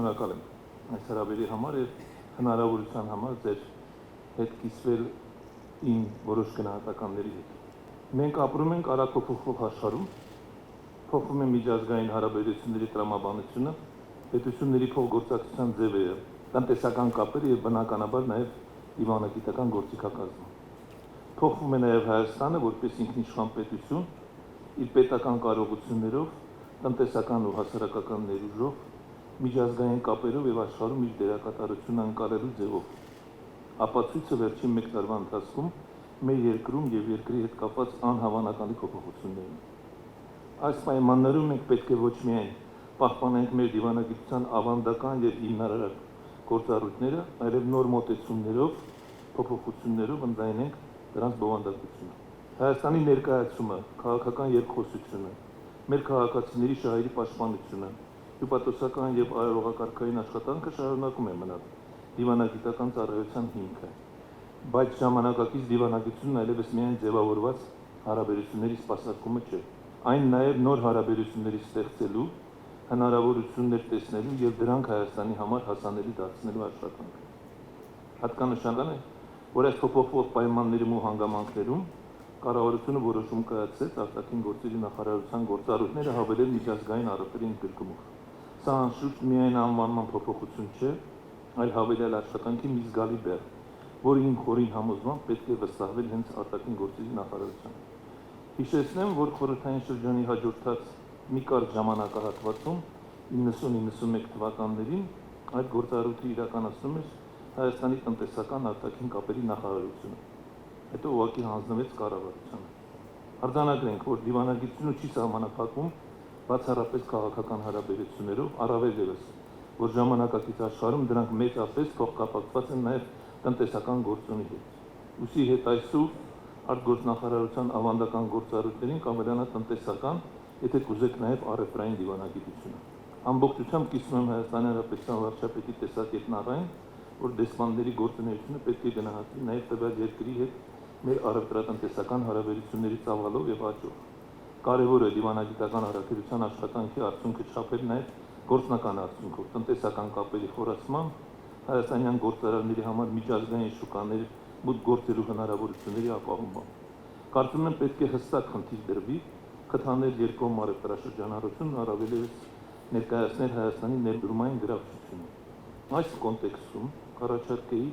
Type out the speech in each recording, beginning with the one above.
շնորհակալ եմ այս հրավերի համար եւ հնարավորության համար ձեր հետ կիսվել իմ որոշ գնահատականների հետ։ Մենք ապրում ենք արագ-փոխվող աշխարհում, փոխվում է միջազգային հարաբերությունների տրամաբանությունը, պետությունների փոխգործակցության ձևերը, տնտեսական կապերը եւ բնականաբար նաեւ դիվանագիտական գործիքակազմը։ Փոխվում է նաեւ Հայաստանը որպես ինքնիշխան պետություն, իր պետական կարողություններով, տնտեսական ու հասարակական ներուժով, միջազգային կապերով եւ աշխարհում իր դերակատարությունը անցալելու ձևով։ Ապացույցը վերջին 1 տարվա ընթացքում մեր երկրում եւ երկրի հետ կապված անհավանական փոփոխություններն են։ Այս պայմաններում մենք պետք է ոչ միայն պահպանենք մեր դիվանագիտության ավանդական եւ հիմնարար գործառույթները, այլև նոր մոտեցումներով, փոփոխություններով ընդլայնենք դրանց բովանդակությունը։ Հայաստանի ներկայացումը, քաղաքական երկխոսությունը, մեր քաղաքացիների շահերի պաշտպանությունը, հյուպատոսական եւ արարողակարգային աշխատանքը շարունակում է մնալ դիվանագիտական ծառայության հիմքը, բայց ժամանակակից դիվանագիտությունն այլևս միայն ձևավորված հարաբերությունների սպասարկումը չէ, այն նաեւ նոր հարաբերությունների ստեղծելու, հնարավորություններ տեսնելու եւ դրանք Հայաստանի համար հասանելի դարձնելու աշխատանք։ Հատկանշական է, որ այս փոփոխվող պայմաններում ու հանգամանքներում կառավարությունը որոշում կայացրեց արտաքին գործերի նախարարության գործառույթները հավելել միջազգային առևտրի ընդգրկումով։ Սա անշուշտ միայն անվանման փոփոխություն չէ, այլ հավելյալ աշխատանքի մի զգալի բեռ, որը իմ խորին համոզմամբ պետք է վստահվել հենց արտաքին գործերի նախարարությանը։ Հիշեցնեմ, որ խորհրդային շրջանի հաջորդած մի կարճ ժամանակահատվածում 90-91 թվականներին այդ գործառույթը իրականացնում էր Հայաստանի տնտեսական արտաքին կապերի նախարարությունը, հետո ուղղակի հանձնվեց կառավարությանը։ Արձանագրենք, որ դիվանագիտությունը չի սահմանափակվում բացառապես քաղաքական հարաբերություններով, առավել ևս, որ ժամանակակից աշխարհում դրանք մեծապես փոխկապակցված են նաև տնտեսական գործոնի հետ։ Ուսի հետ այսօր արտգործնախարարության ավանդական գործառույթներին կավելանա տնտեսական, եթե կուզեք նաև առևտրային դիվանագիտությունը։ Ամբողջությամբ կիսում եմ Հայաստանի Հանրապետության վարչապետի տեսակետն առայն, որ դեսպանների գործունեությունը պետք է գնահատվի նաև տվյալ երկրի հետ մեր առևտրատնտեսական հարաբերությունների ծավալով եւ աճով։ Կարևոր է դիվանագիտական առաքելության աշխատանքի արդյունքը չափել նաև գործնական արդյունքով, տնտեսական կապերի խորացման, հայաստանյան գործարարների համար միջազգային շուկաներ մուտք գործելու հնարավորությունների ապահովման։ Կարծում եմ պետք է հստակ խնդիր դրվի խթանել երկկողմ առևտրաշրջանառությունն առավելևս ներկայացնել Հայաստանի ներդրումային գրավչությունը։ Այս կոնտեքստում առաջարկեի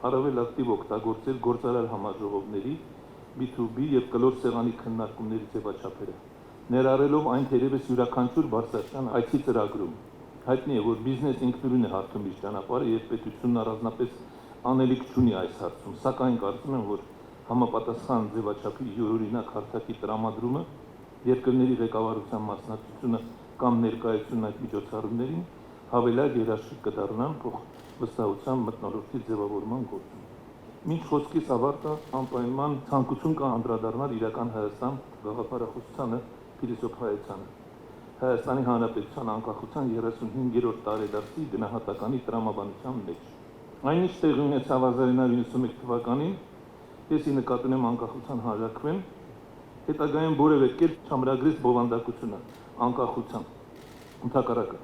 առավել ակտիվ օգտագործել գործարար համաժողովների, B2B եւ կլոր սեղանի քննարկումների ձևաչափերը, ներառելով այն թերևս յուրաքանչյուր բարձրաստիճան այցի ծրագրում։ Հայտնի է, որ բիզնես ինքնուրույն է հարթում իր ճանապարհը եւ պետությունն առանձնապես անելիք չունի այս հարցում, սակայն կարծում եմ, որ համապատասխան ձևաչափի յուրօրինակ հարթակի տրամադրումը, երկրների ղեկավարության մասնակցությունը կամ ներկայությունն այդ միջոցառումներին հավելյալ երաշխիք կդառնան վստահության մթնոլորտի ձևավորման գործում։ Մինչ խոսքիս ավարտը անպայման ցանկություն կա անդրադառնալ իրական Հայաստան գաղափարախոսությանը, փիլիսոփայությանը, Հայաստանի Հանրապետության անկախության 35-րդ տարեդարձի գնահատականի տրամաբանության մեջ։ Այնինչ տեղի ունեցավ 1991 թվականին, ես ի նկատի ունեմ անկախության հանրաքվեն, հետագայում որևէ կերպ չամրագրեց բովանդակությունը, անկախության, ընդհակառակը,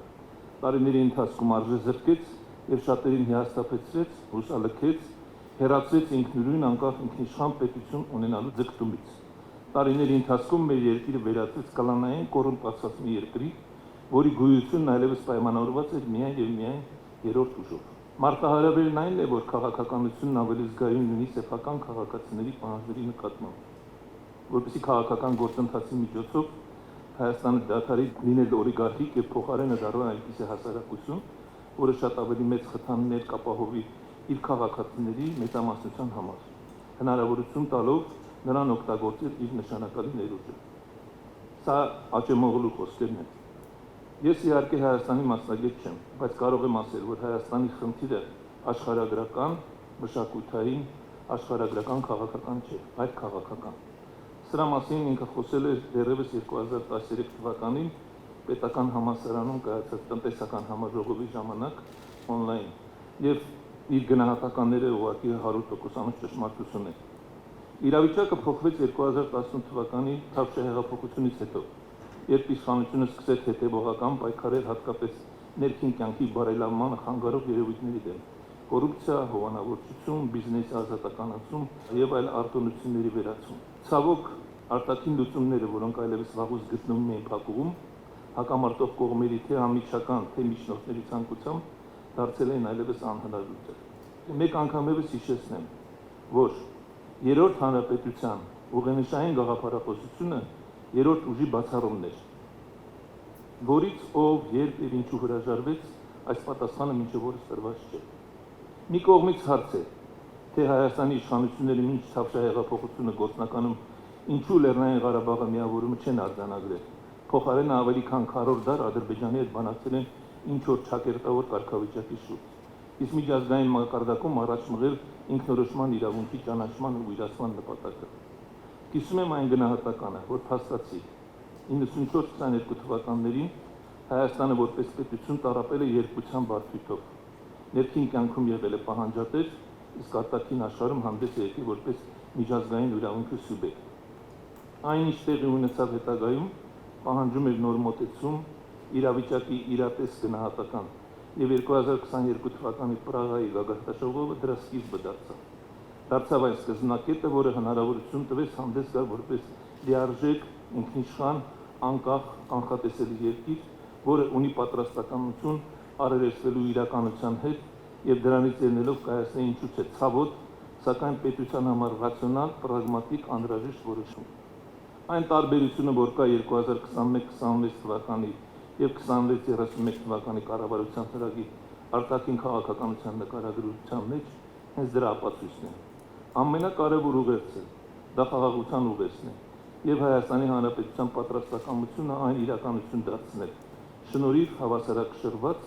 տարիների ընթացքում արժեզրկեց եւ շատերին հիասթափեցրեց, հուսալքեց, հեռացրեց ինքնուրույն անկախ ինքնիշխան պետություն ունենալու ձգտումից։ Տարիների ընթացքում մեր երկիրը վերածվեց կլանային կոռումպացված մի երկրի, որի գոյությունն այլևս պայմանավորված էր միայն եւ միայն երրորդ ուժով։ Մարտահրավերն այն է, որ քաղաքականությունն ավելի զգայուն լինի սեփական քաղաքացիների պահանջների նկատմամբ, որպեսզի քաղաքական գործընթացի միջոցով Հայաստանը դադարի լինել օլիգարխիկ եւ փոխարենը դառնա այնպիսի հասարակություն, որը շատ ավելի մեծ խթաններ կապահովի իր քաղաքացիների մեծամասնության համար, հնարավորություն տալով նրան օգտագործել իր նշանակալի ներուժը։ Սա աճեմողլու խոսքերն են։ Ես իհարկե Հայաստանի մասնագետ չեմ, բայց կարող եմ ասել, որ Հայաստանի խնդիրը աշխարհագրական, մշակութային, աշխարհագրական քաղաքական չէ, այլ քաղաքական։ Սրա մասին ինքը խոսել էր դեռևս 2013 թվականին պետական համալսարանում կայացած տնտեսական համաժողովի ժամանակ on-line եւ իր գնահատականները ուղղակի 100% ճշմարտություն է։ Իրավիճակը փոխվեց 2018 թվականի Թավշյա հեղափոխությունից հետո, երբ իշխանությունը սկսեց հետևողական պայքարել հատկապես ներքին կյանքի բարելավմանը խանգարող երևույթների դեմ, կոռուպցիա, հովանավորչություն, բիզնեսի ազատականացում եւ այլ արտոնությունների վերացում։ Ցավոք, արտաքին լուծումները, որոնք այլևս վաղուց գտնվում էին փակուղում, հակամարտող կողմերի թե անմիջական, թե միջնորդների ցանկությամբ դարձել են այլևս անհնար լուծել։ Մեկ անգամ եւս հիշեցնեմ, որ երրորդ հանրապետության ուղենիշային գաղափարախոսությունը երրորդ ուժի բացառումն էր, որից ով, երբ եւ ինչու հրաժարվեց, այս պատասխանը մինչև օրս տրված չէ։ Մի կողմից հարց է, թե Հայաստանի իշխանությունները մինչ Թավշյա հեղափոխությունը գործնականում ինչու Լեռնային Ղարաբաղը միավորումը չեն արձանագրել, փոխարենը ավելի քան 100 դար Ադրբեջանի հետ բանակցել են ինչ-որ ճակերտավոր կարգավիճակի շուրջ, իսկ միջազգային մակարդակում առաջ մղել ինքնորոշման իրավունքի ճանաչման ու իրացման նպատակը։ Կիսում եմ այն գնահատականը, որ փաստացի 94-22 թվականներին Հայաստանը որպես պետություն տառապել է երկության բարդույթով, ներքին կյանքում եղել է պահանջատեր, իսկ արտաքին աշխարհում հանդես է եկել որպես միջազգային իրավունքի սուբյեկտ։ Այն ինչ տեղի ունեցավ հետագայում պահանջում էր նոր մոտեցում, իրավիճակի իրատես գնահատական, եւ 2022 թվականի Պրագայի գագաթնաժողովը դրա սկիզբը դարձավ։ Դարձավ այն սկզբնակետը, որը հնարավորություն տվեց հանդես գալ որպես լիարժեք, ինքնիշխան, անկախ, կանխատեսելի երկիր, որը ունի պատրաստականություն առերեսվելու իրականության հետ եւ դրանից ելնելով կայացնել ինչու՞ չէ ցավոտ, սակայն պետության համար ռացիոնալ, պրագմատիկ, անհրաժեշտ որոշում։ Այն տարբերությունը, որ կա 2021-26 թվականի եւ 26-31 թվականի կառավարության ծրագրի արտաքին քաղաքականության նկարագրության մեջ, հենց դրա ապացույցն է։ Ամենակարևոր ուղերձը դա խաղաղության ուղերձն է եւ Հայաստանի Հանրապետության պատրաստակամությունը այն իրականություն դարձնել, շնորհիվ հավասարակշռված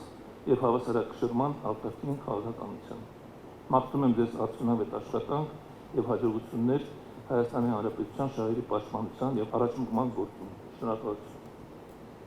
եւ հավասարակշռման արտաքին քաղաքականության։ Մաղթում եմ ձեզ արդյունավետ աշխատանք եւ հաջողություններ Հայաստանի Հանրապետության շահերի պաշտպանության եւ առաջընկման գործում։ Շնորհակալություն։